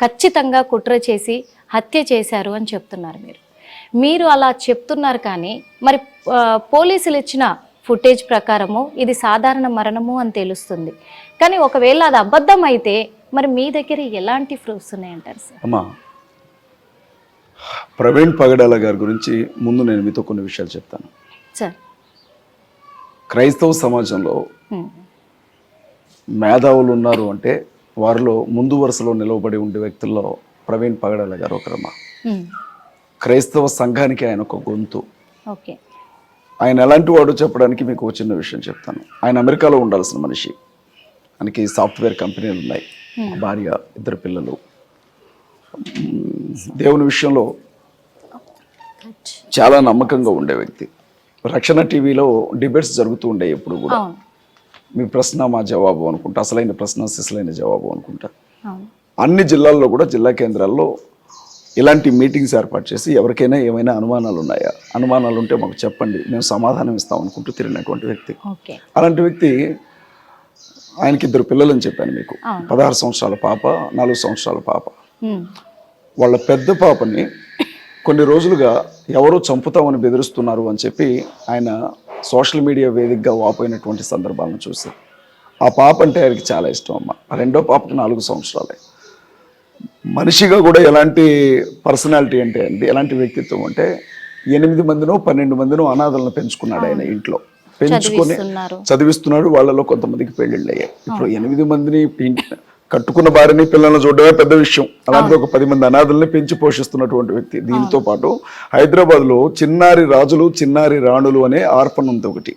ఖచ్చితంగా కుట్ర చేసి హత్య చేశారు అని చెప్తున్నారు మీరు అలా చెప్తున్నారు. కానీ మరి పోలీసులు ఇచ్చిన ఫుటేజ్ ప్రకారము ఇది సాధారణ మరణము అని తెలుస్తుంది. కానీ ఒకవేళ అది అబద్ధం అయితే మరి మీ దగ్గర ఎలాంటి ప్రూఫ్స్ ఉన్నాయంటారు సార్? అమ్మా, ప్రవీణ్ పగడాల గారి గురించి ముందు నేను మీతో కొన్ని విషయాలు చెప్తాను సార్. క్రైస్తవ సమాజంలో మేధావులు ఉన్నారు అంటే వారిలో ముందు వరుసలో నిలవబడి ఉండే వ్యక్తుల్లో ప్రవీణ్ పగడాల గారు ఒకరమ్మా. క్రైస్తవ సంఘానికి ఆయన ఒక గొంతు. ఆయన ఎలాంటి వాడు చెప్పడానికి మీకు ఒక చిన్న విషయం చెప్తాను. ఆయన అమెరికాలో ఉండాల్సిన మనిషి. ఆయనకి సాఫ్ట్వేర్ కంపెనీలు ఉన్నాయి, భార్య, 2 పిల్లలు. దేవుని విషయంలో చాలా నమ్మకంగా ఉండే వ్యక్తి. రక్షణ టీవీలో డిబేట్స్ జరుగుతూ ఉండే ఎప్పుడు కూడా. మీ ప్రశ్న మా జవాబు అనుకుంటా, అసలైన ప్రశ్న సిసలైన జవాబు అనుకుంటా. అన్ని జిల్లాల్లో కూడా, జిల్లా కేంద్రాల్లో ఇలాంటి మీటింగ్స్ ఏర్పాటు చేసి ఎవరికైనా ఏమైనా అనుమానాలు ఉన్నాయా, అనుమానాలు ఉంటే మాకు చెప్పండి, మేము సమాధానం ఇస్తాం అనుకుంటూ తిరిగినటువంటి వ్యక్తి. అలాంటి వ్యక్తి, ఆయనకి 2 పిల్లలని చెప్పాను మీకు. 16 సంవత్సరాల పాప, 4 సంవత్సరాల పాప. వాళ్ళ పెద్ద పాపని కొన్ని రోజులుగా ఎవరో చంపుతామని బెదిరిస్తున్నారు అని చెప్పి ఆయన సోషల్ మీడియా వేదికగా వాపోయినటువంటి సందర్భాలను చూసి, ఆ పాప అంటే ఆయనకి చాలా ఇష్టం అమ్మ. రెండో పాపకి 4 సంవత్సరాలే. మనిషిగా కూడా ఎలాంటి పర్సనాలిటీ అంటే అండి, ఎలాంటి వ్యక్తిత్వం అంటే 8 మందినో 12 మందినో అనాథలను పెంచుకున్నాడు ఆయన ఇంట్లో. పెంచుకొని చదివిస్తున్నాడు. వాళ్ళలో కొంతమందికి పెళ్లిళ్ళు అయ్యాయి. ఇప్పుడు 8 మందిని కట్టుకున్న భార్యని పిల్లల్ని చూడడమే పెద్ద విషయం. అలాంటి ఒక 10 మంది అనాథల్ని పెంచి పోషిస్తున్నటువంటి వ్యక్తి. దీనితో పాటు హైదరాబాద్ లో చిన్నారి రాజులు చిన్నారి రాణులు అనే ఆర్ఫన్ ఉంది ఒకటి,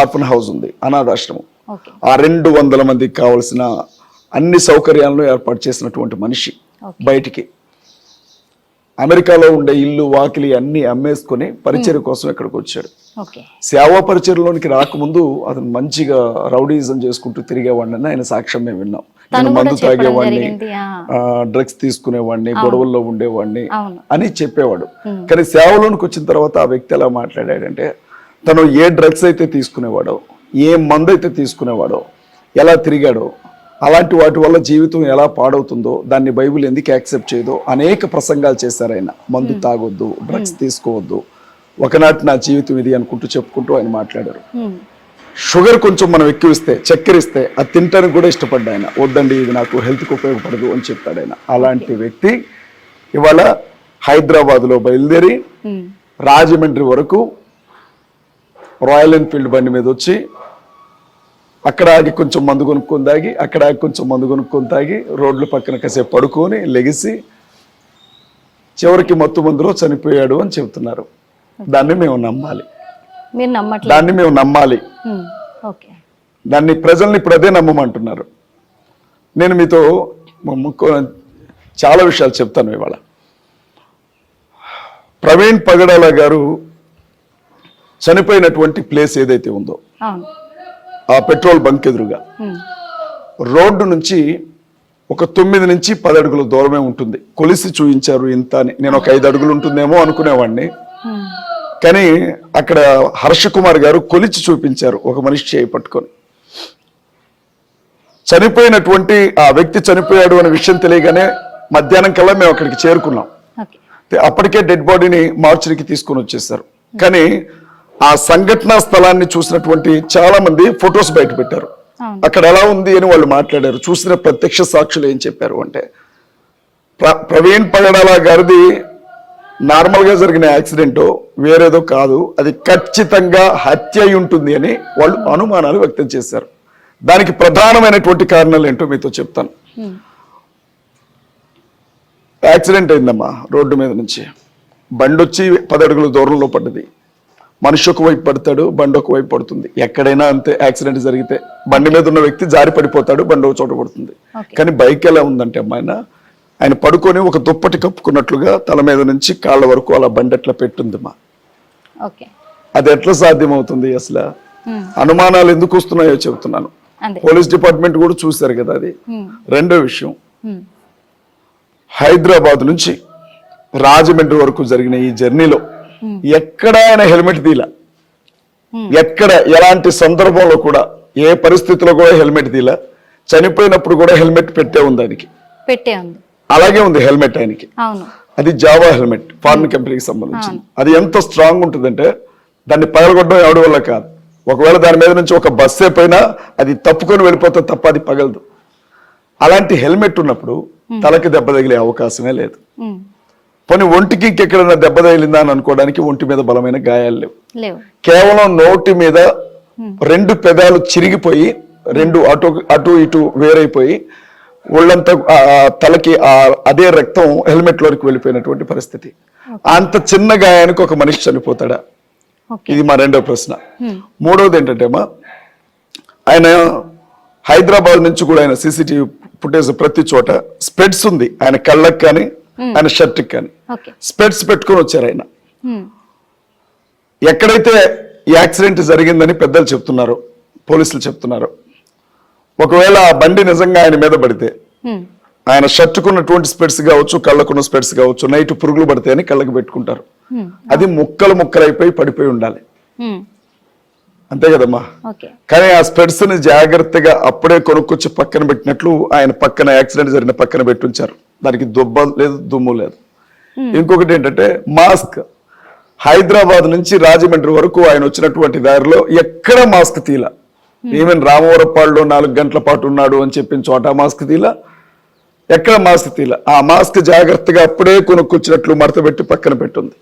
ఆర్ఫన్ హౌస్ ఉంది, అనాథాశ్రమం. ఆ 200 మందికి కావలసిన అన్ని సౌకర్యాలను ఏర్పాటు చేసినటువంటి మనిషి. బయటికి అమెరికాలో ఉండే ఇల్లు వాకిలి అన్ని అమ్మేసుకొని పరిచర్య కోసం ఇక్కడికి వచ్చాడు. సేవా పరిచర్యలోనికి రాకముందు అతను మంచిగా రౌడీజం చేసుకుంటూ తిరిగేవాడిని ఆయన సాక్ష్యం మేము విన్నాం. నేను మందు తాగేవాడిని, డ్రగ్స్ తీసుకునేవాడిని, గొడవల్లో ఉండేవాడిని అని చెప్పేవాడు. కానీ సేవలోనికి వచ్చిన తర్వాత ఆ వ్యక్తి ఎలా మాట్లాడాడంటే, తను ఏ డ్రగ్స్ అయితే తీసుకునేవాడో, ఏ మందు అయితే తీసుకునేవాడో, ఎలా తిరిగాడో, అలాంటి వాటి వల్ల జీవితం ఎలా పాడవుతుందో, దాన్ని బైబిల్ ఎందుకు యాక్సెప్ట్ చేయదో అనేక ప్రసంగాలు చేశారు ఆయన. మందు తాగొద్దు, డ్రగ్స్ తీసుకోవద్దు, ఒకనాటి నా జీవితం ఇది అనుకుంటూ చెప్పుకుంటూ ఆయన మాట్లాడారు. షుగర్ కొంచెం మనం ఎక్కువిస్తే, చక్కెర ఇస్తే అది తింటానికి కూడా ఇష్టపడ్డా ఆయన. వద్దండి, ఇది నాకు హెల్త్కి ఉపయోగపడదు అని చెప్తాడు ఆయన. అలాంటి వ్యక్తి ఇవాళ హైదరాబాద్లో బయలుదేరి రాజమండ్రి వరకు రాయల్ ఎన్ఫీల్డ్ బండి మీద వచ్చి అక్కడ ఆగి కొంచెం మందు కొనుక్కొని తాగి, అక్కడ ఆగి కొంచెం మందు కొనుక్కొని తాగి, రోడ్ల పక్కన కాసేపు పడుకొని లెగిసి చివరికి మత్తు మందులో చనిపోయాడు అని చెబుతున్నారు. దాన్ని మేము నమ్మాలి, దాన్ని మేము నమ్మాలి, దాన్ని ప్రజల్ని ఇప్పుడు అదే నమ్మమంటున్నారు. నేను మీతో చాలా విషయాలు చెప్తాను ఇవాళ. ప్రవీణ్ పగడాల గారు చనిపోయినటువంటి ప్లేస్ ఏదైతే ఉందో, ఆ పెట్రోల్ బంక్ ఎదురుగా రోడ్డు నుంచి ఒక 9 నుంచి 10 అడుగుల దూరమే ఉంటుంది. కొలిసి చూపించారు ఇంత అని. నేను ఒక 5 అడుగులు ఉంటుందేమో అనుకునేవాడిని. కానీ అక్కడ హర్ష కుమార్ గారు కొలిచి చూపించారు ఒక మనిషి చేయి పట్టుకొని. చనిపోయినటువంటి ఆ వ్యక్తి చనిపోయాడు అనే విషయం తెలియగానే మధ్యాహ్నం కల్లా మేము అక్కడికి చేరుకున్నాం. అప్పటికే డెడ్ బాడీని మార్చురికి తీసుకొని వచ్చేసారు. కానీ ఆ సంఘటనా స్థలాన్ని చూసినటువంటి చాలా మంది ఫొటోస్ బయట పెట్టారు. అక్కడ ఎలా ఉంది అని వాళ్ళు మాట్లాడారు. చూసిన ప్రత్యక్ష సాక్షులు ఏం చెప్పారు అంటే, ప్రవీణ్ పగడాల గారిది నార్మల్ గా జరిగిన యాక్సిడెంట్ వేరేదో కాదు, అది ఖచ్చితంగా హత్య అయి ఉంటుంది అని వాళ్ళు అనుమానాలు వ్యక్తం చేశారు. దానికి ప్రధానమైనటువంటి కారణాలు ఏంటో మీతో చెప్తాను. యాక్సిడెంట్ అయిందమ్మా. రోడ్డు మీద నుంచి బండి వచ్చి 10 అడుగుల దూరంలో పడ్డది. మనిషి ఒక వైపు పడతాడు, బండి ఒక వైపు పడుతుంది. ఎక్కడైనా అంతే, యాక్సిడెంట్ జరిగితే బండి మీద ఉన్న వ్యక్తి జారి పడిపోతాడు, బండి ఒక చోట పడుతుంది. కానీ బైక్ ఎలా ఉందంటే అమ్మాయిన, ఆయన పడుకొని ఒక దుప్పటి కప్పుకున్నట్లుగా తల మీద నుంచి కాళ్ళ వరకు అలా బండి ఎట్లా పెట్టుందమ్మా. అది ఎట్లా సాధ్యమవుతుంది? అసలు అనుమానాలు ఎందుకు వస్తున్నాయో చెబుతున్నాను. పోలీస్ డిపార్ట్మెంట్ కూడా చూశారు కదా అది. రెండో విషయం, హైదరాబాద్ నుంచి రాజమండ్రి వరకు జరిగిన ఈ జర్నీలో ఎక్కడ ఆయన హెల్మెట్ తీలా, ఎక్కడ ఎలాంటి సందర్భంలో కూడా, ఏ పరిస్థితిలో కూడా హెల్మెట్ తీలా. చనిపోయినప్పుడు కూడా హెల్మెట్ పెట్టే ఉంది దానికి. పెట్టే ఉంది. అలాగే ఉంది హెల్మెట్ ఆయనకి. అవును. అది జావా హెల్మెట్, ఫారిన్ కంపెనీకి సంబంధించింది. అది ఎంత స్ట్రాంగ్ ఉంటుందంటే దాన్ని పగలగొట్టడం ఎవడి వల్ల కాదు. ఒకవేళ దాని మీద నుంచి ఒక బస్సే పోయినా అది తప్పుకొని వెళ్ళిపోతే తప్ప అది పగలదు. అలాంటి హెల్మెట్ ఉన్నప్పుడు తలకి దెబ్బ తగిలే అవకాశమే లేదు. పోనీ ఒంటికి ఇంకెక్కడైనా దెబ్బ తగిలిందా అని అనుకోవడానికి ఒంటి మీద బలమైన గాయాలు లేవు. కేవలం నోటి మీద 2 పెదాలు చిరిగిపోయి 2 అటు ఇటు వేరైపోయి ఒళ్ళంతా తలకి అదే రక్తం హెల్మెట్ లోకి వెళ్ళిపోయినటువంటి పరిస్థితి. అంత చిన్న గాయానికి ఒక మనిషి చనిపోతాడా? ఇది మా రెండో ప్రశ్న. మూడవది ఏంటంటే ఆయన హైదరాబాద్ నుంచి కూడా ఆయన సీసీటీవీ ఫుటేజ్ ప్రతి చోట స్పెడ్స్ ఉంది ఆయన కళ్ళకి కానీ ఆయన షర్ట్కి కానీ స్పెడ్స్ పెట్టుకొని వచ్చారు ఆయన. ఎక్కడైతే ఈ యాక్సిడెంట్ జరిగిందని పెద్దలు చెప్తున్నారు, పోలీసులు చెప్తున్నారు, ఒకవేళ ఆ బండి నిజంగా ఆయన మీద పడితే ఆయన షర్టుకున్నటువంటి స్పెడ్స్ కావచ్చు, కళ్ళకున్న స్పెడ్స్ కావచ్చు, నైట్ పురుగులు పడితే అని కళ్ళకి పెట్టుకుంటారు. అది ముక్కలైపోయి పడిపోయి ఉండాలి, అంతే కదమ్మా. కానీ ఆ స్పెడ్స్ ని జాగ్రత్తగా అప్పుడే కొనుక్కొచ్చి పక్కన పెట్టినట్లు ఆయన పక్కన యాక్సిడెంట్ జరిగిన పక్కన పెట్టుంచారు. దానికి దుబ్బ లేదు, దుమ్ము లేదు. ఇంకొకటి ఏంటంటే మాస్క్. హైదరాబాద్ నుంచి రాజమండ్రి వరకు ఆయన వచ్చినటువంటి దారిలో ఎక్కడ మాస్క్ తీల. ఈవెన్ రామవరపాడులో 4 గంటల పాటు ఉన్నాడు అని చెప్పిన చోట మాస్క్ తీల, ఎక్కడ మాస్క్ తీల. ఆ మాస్క్ జాగ్రత్తగా అప్పుడే కొనుక్కొచ్చినట్లు మడతపెట్టి పక్కన పెట్టుంది.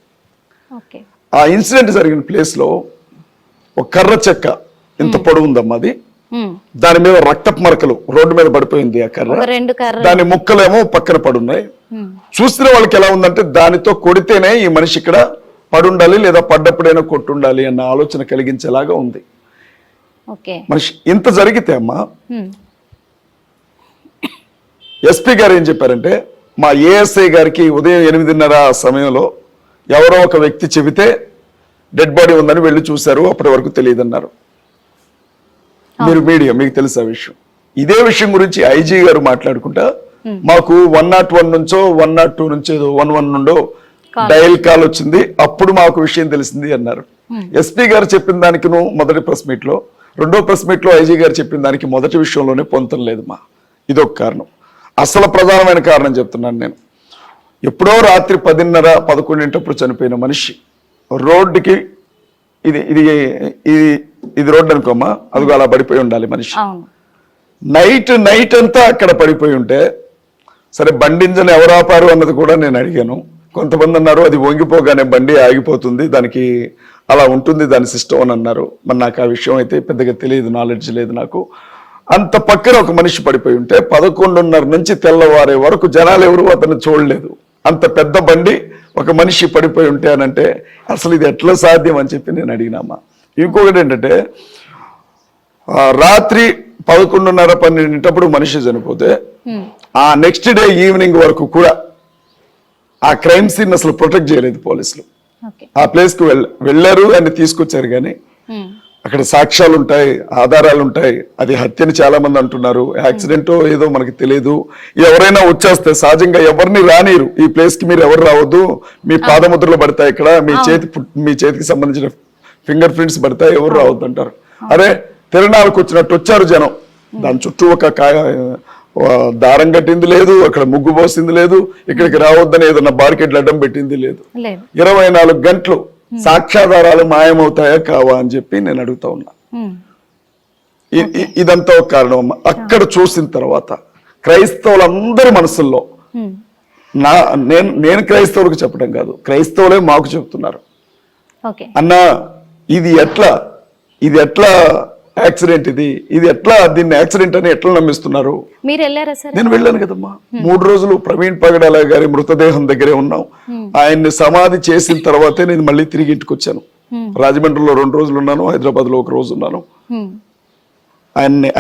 ఆ ఇన్సిడెంట్ జరిగిన ప్లేస్ లో ఒక కర్ర చెక్క ఇంత పొడవు ఉందమ్మా, అది దాని మీద రక్తపు మరకలు రోడ్డు మీద పడిపోయింది. ఆ కర్ర దాని ముక్కలేమో పక్కన పడున్నాయి. చూసిన వాళ్ళకి ఎలా ఉందంటే దానితో కొడితేనే ఈ మనిషి ఇక్కడ పడుండాలి లేదా పడ్డప్పుడైనా కొట్టుండాలి అన్న ఆలోచన కలిగించేలాగా ఉంది. మనిషి ఇంత జరిగితే అమ్మా ఎస్పీ గారు ఏం చెప్పారంటే మా ఏఎస్ఐ గారికి ఉదయం 8:30 సమయంలో ఎవరో ఒక వ్యక్తి చెబితే డెడ్ బాడీ ఉందని వెళ్ళి చూశారు, అప్పటి వరకు తెలియదన్నారు. మీరు మీడియా, మీకు తెలుసు ఆ విషయం. ఇదే విషయం గురించి ఐజీ గారు మాట్లాడుకుంటా మాకు 101 నుంచో 102 నుంచో 11 నుండో డయల్ కాల్ వచ్చింది, అప్పుడు మాకు విషయం తెలిసింది అన్నారు. ఎస్పీ గారు చెప్పిన దానికి మొదటి ప్రెస్ మీట్ లో, రెండో ప్రెస్ మీట్ లో ఐజీ గారు చెప్పిన దానికి మొదటి విషయంలోనే పొంతం లేదు మా. ఇదొక కారణం. అసలు ప్రధానమైన కారణం చెప్తున్నాను నేను. ఎప్పుడో రాత్రి 10:30, 11 చనిపోయిన మనిషి రోడ్డుకి, ఇది ఇది ఇది ఇది రోడ్డు అనుకోమ్మా, అదిగో అలా పడిపోయి ఉండాలి మనిషి. నైట్ అంతా అక్కడ పడిపోయి ఉంటే సరే బండి ఇంజన్ ఎవరు ఆపారు అన్నది కూడా నేను అడిగాను. కొంతమంది అన్నారు అది వంగిపోగానే బండి ఆగిపోతుంది, దానికి అలా ఉంటుంది దాని సిస్టమ్ అని అన్నారు. మరి నాకు ఆ విషయం అయితే పెద్దగా తెలియదు, నాలెడ్జ్ లేదు నాకు. అంత పక్కన ఒక మనిషి పడిపోయి ఉంటే 11:30 నుంచి తెల్లవారే వరకు జనాలు ఎవరు అతను చూడలేదు. అంత పెద్ద బండి ఒక మనిషి పడిపోయి ఉంటే అనంటే అసలు ఇది ఎట్లా సాధ్యం అని చెప్పి నేను అడిగినామా. ఇంకొకటి ఏంటంటే రాత్రి 11:30, 12 మనిషి చనిపోతే ఆ నెక్స్ట్ డే ఈవినింగ్ వరకు కూడా ఆ క్రైమ్ సీన్ అసలు ప్రొటెక్ట్ చేయలేదు పోలీసులు. ఆ ప్లేస్ కు వెళ్ళారు, అని తీసుకొచ్చారు, కానీ అక్కడ సాక్ష్యాలు ఉంటాయి, ఆధారాలు ఉంటాయి. అది హత్యని చాలా మంది అంటున్నారు, యాక్సిడెంటో ఏదో మనకి తెలియదు. ఎవరైనా వచ్చేస్తే సహజంగా ఎవరిని రానిరు, ఈ ప్లేస్ కి మీరు ఎవరు రావద్దు, మీ పాదముద్రలు పడతాయి, ఇక్కడ మీ చేతికి సంబంధించిన ఫింగర్ ప్రింట్స్ పడతాయి, ఎవరు రావద్దు అంటారు. అరే తిరణాలకు వచ్చినట్టు వచ్చారు జనం, దాని చుట్టూ ఒక దారం కట్టింది లేదు, అక్కడ ముగ్గు పోసింది లేదు, ఇక్కడికి రావద్దని ఏదన్నా బార్కెట్లు అడ్డం పెట్టింది లేదు. 24 గంటలు సాక్ష్యాధారాలు మాయమవుతాయా కావా అని చెప్పి నేను అడుగుతా ఉన్నా. ఇదంతా ఒక కారణం. అక్కడ చూసిన తర్వాత క్రైస్తవులందరి మనసుల్లో నేను క్రైస్తవులకు చెప్పడం కాదు, క్రైస్తవులే మాకు చెప్తున్నారు, అన్నా ఇది ఎట్లా యాక్సిడెంట్, ఇది ఎట్లా, దీన్ని యాక్సిడెంట్ అని ఎట్లా నమ్మిస్తున్నారు. నేను వెళ్ళాను కదమ్మా 3 రోజులు ప్రవీణ్ పగడాల గారి మృతదేహం దగ్గరే ఉన్నాం. ఆయన్ని సమాధి చేసిన తర్వాతే నేను మళ్ళీ తిరిగి ఇంటికి వచ్చాను. రాజమండ్రిలో 2 రోజులు ఉన్నాను, హైదరాబాద్ లో 1 రోజు ఉన్నాను.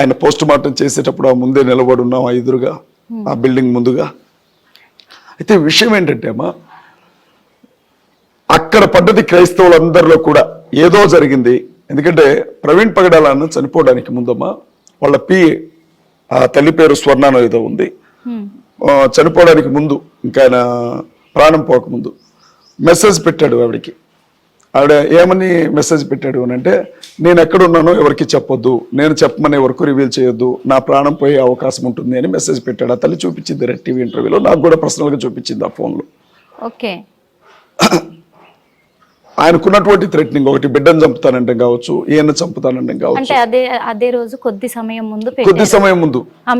ఆయన పోస్ట్ మార్టం చేసేటప్పుడు ఆ ముందే నిలబడి ఉన్నాం, ఆ ఎదురుగా ఆ బిల్డింగ్ ముందుగా. అయితే విషయం ఏంటంటే అమ్మా అక్కడ పడ్డది క్రైస్తవులందరిలో కూడా ఏదో జరిగింది. ఎందుకంటే ప్రవీణ్ పగడాల అన్న చనిపోవడానికి ముందమ్మా వాళ్ళ ఆ తల్లి పేరు స్వర్ణానో ఏదో ఉంది, చనిపోవడానికి ముందు ఇంకా ఆయన ప్రాణం పోకముందు మెసేజ్ పెట్టాడు ఆవిడికి, ఆవిడ ఏమని మెసేజ్ పెట్టాడు అని అంటే, నేను ఎక్కడున్నానో ఎవరికి చెప్పొద్దు, నేను చెప్పమని ఎవరికి రివీల్ చేయొద్దు, నా ప్రాణం పోయే అవకాశం ఉంటుంది అని మెసేజ్ పెట్టాడు. ఆ తల్లి చూపించింది రెడ్ టీవీ ఇంటర్వ్యూలో, నాకు కూడా పర్సనల్గా చూపించింది ఆ ఫోన్లో. ఓకే. ఆయనకున్నటువంటి థ్రెటనింగ్, ఒకటి బిడ్డను చంపుతానంటే కావచ్చు, ఈయన చంపుతానంటే కావచ్చు. అంటే అదే రోజు కొద్ది సమయం ముందు కొద్ది సమయం ముందు ఆ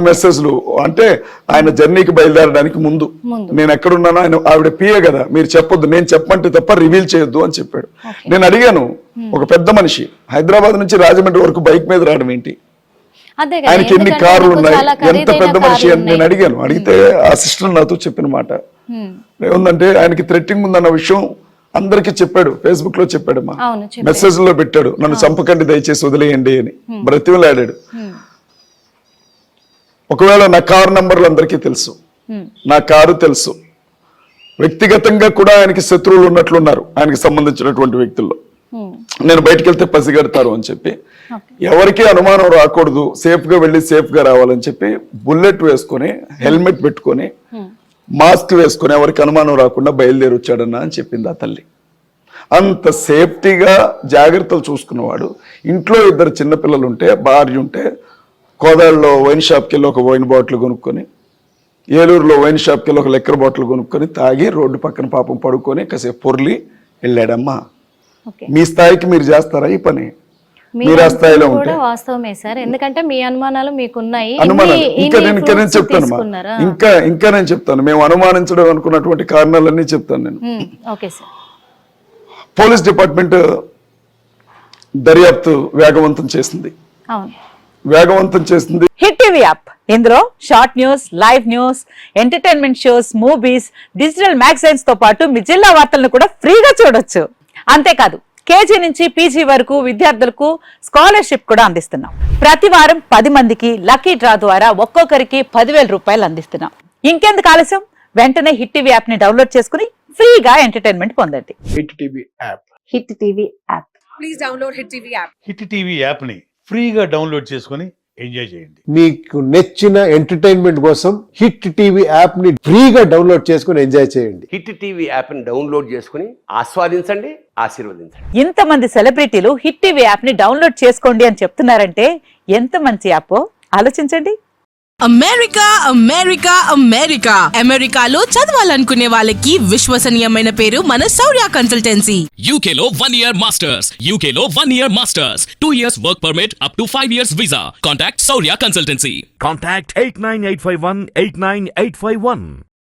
మెసేజ్లు, అంటే ఆయన జర్నీకి బయలుదేరడానికి ముందు నేను ఎక్కడున్నానో ఆయన, ఆవిడ పిఏ కదా, మీరు చెప్పొద్దు, నేను చెప్పమంటే తప్ప రివీల్ చేయొద్దు అని చెప్పాడు. నేను అడిగాను, ఒక పెద్ద మనిషి హైదరాబాద్ నుంచి రాజమండ్రి వరకు బైక్ మీద రావడం ఏంటి, ఆయనకి ఎన్ని కార్లు ఉన్నాయి, ఎంత పెద్ద మనిషి అని నేను అడిగాను. అడిగితే ఆ సిస్టర్ నాతో చెప్పిన మాట ఏముందంటే, ఆయనకి థ్రెట్టింగ్ ఉందన్న విషయం అందరికి చెప్పాడు, ఫేస్బుక్ లో చెప్పాడమ్మా, మెసేజ్ లో పెట్టాడు, నన్ను చంపకండి దయచేసి వదిలేయండి అని బ్రతిమలాడాడు. ఒకవేళ నా కారు నంబర్లు అందరికీ తెలుసు, నా కారు తెలుసు, వ్యక్తిగతంగా కూడా ఆయనకి శత్రువులు ఉన్నట్లున్నారు ఆయనకి సంబంధించినటువంటి వ్యక్తుల్లో. నేను బయటకు వెళ్తే పసిగడతారు అని చెప్పి, ఎవరికి అనుమానం రాకూడదు, సేఫ్ గా వెళ్ళి సేఫ్ గా రావాలని చెప్పి బుల్లెట్ వేసుకొని, హెల్మెట్ పెట్టుకొని, మాస్క్ వేసుకొని, ఎవరికి అనుమానం రాకుండా బయలుదేరి వచ్చాడన్నా అని చెప్పింది ఆ తల్లి. అంత సేఫ్టీగా జాగ్రత్తలు చూసుకున్నవాడు. ఇంట్లో 2 చిన్నపిల్లలు ఉంటే, భార్య ఉంటే, కోదాళ్ళలో వైన్ షాప్కి వెళ్ళి ఒక వైన్ బాటిల్ కొనుక్కొని, ఏలూరులో వైన్ షాప్కి వెళ్ళి ఒక లెక్కర్ బాటిల్ కొనుక్కొని తాగి రోడ్డు పక్కన పాపం పడుకొని కాసేపు పొర్లి వెళ్ళాడమ్మా. మీ స్థాయికి మీరు చేస్తారా ఈ పని? మీరు ఆ స్థాయిలో ఉంటే వాస్తవమే సార్, ఎందుకంటే మీ అనుమానాలు మీకున్నాయి. అనుమానాలు ఇంకా నేను చెప్తాను, ఇంకా నేను చెప్తాను, మేము అనుమానించడం అనుకున్నటువంటి కారణాలన్నీ చెప్తాను నేను. Okay sir. పోలీస్ డిపార్ట్మెంట్ దర్యాప్తు వేగవంతం చేసింది. హిట్ టీవీ యాప్, ఇందులో short news, live news, entertainment shows, movies, digital magazines తో పాటు మీ జిల్లా వార్తలను కూడా ఫ్రీగా చూడొచ్చు. అంతేకాదు, కేజీ నుంచి పీజీ వరకు విద్యార్థులకు స్కాలర్షిప్ కూడా అందిస్తున్నాం. ప్రతి వారం 10 మందికి లక్కీ డ్రా ద్వారా ఒక్కొక్కరికి 10,000 రూపాయలు అందిస్తున్నాం. ఇంకెందుకు ఆలస్యం, వెంటనే హిట్ టీవీ యాప్ ని డౌన్లోడ్ చేసుకుని ఫ్రీగా ఎంటర్టైన్మెంట్ పొందండి. Hit TV app. Hit TV app. Please download hit TV app. Hit TV app ని ఫ్రీగా డౌన్లోడ్ చేసుకుని ఎంజాయ్ చేయండి. మీకు నచ్చిన ఎంటర్టైన్మెంట్ కోసం హిట్ టీవీ యాప్ ని ఫ్రీగా డౌన్లోడ్ చేసుకుని ఎంజాయ్ చేయండి. హిట్ టీవీ యాప్ ని డౌన్లోడ్ చేసుకుని ఆస్వాదించండి, ఆశీర్వదించండి. ఇంతమంది సెలబ్రిటీలు హిట్ టీవీ యాప్ ని డౌన్లోడ్ చేసుకోండి అని చెప్తున్నారంటే ఎంత మంచి యాప్ ఆలోచించండి. అమెరికా అమెరికా అమెరికా అమెరికాలో చదవాలనుకునే వాళ్ళకి విశ్వసనీయమైన పేరు మన శౌర్య కన్సల్టెన్సీ. UK లో 1 year masters, UK లో 1 year masters, 2 years work permit up to 5 years visa. Contact Saurya Consultancy. Contact 89851 89851.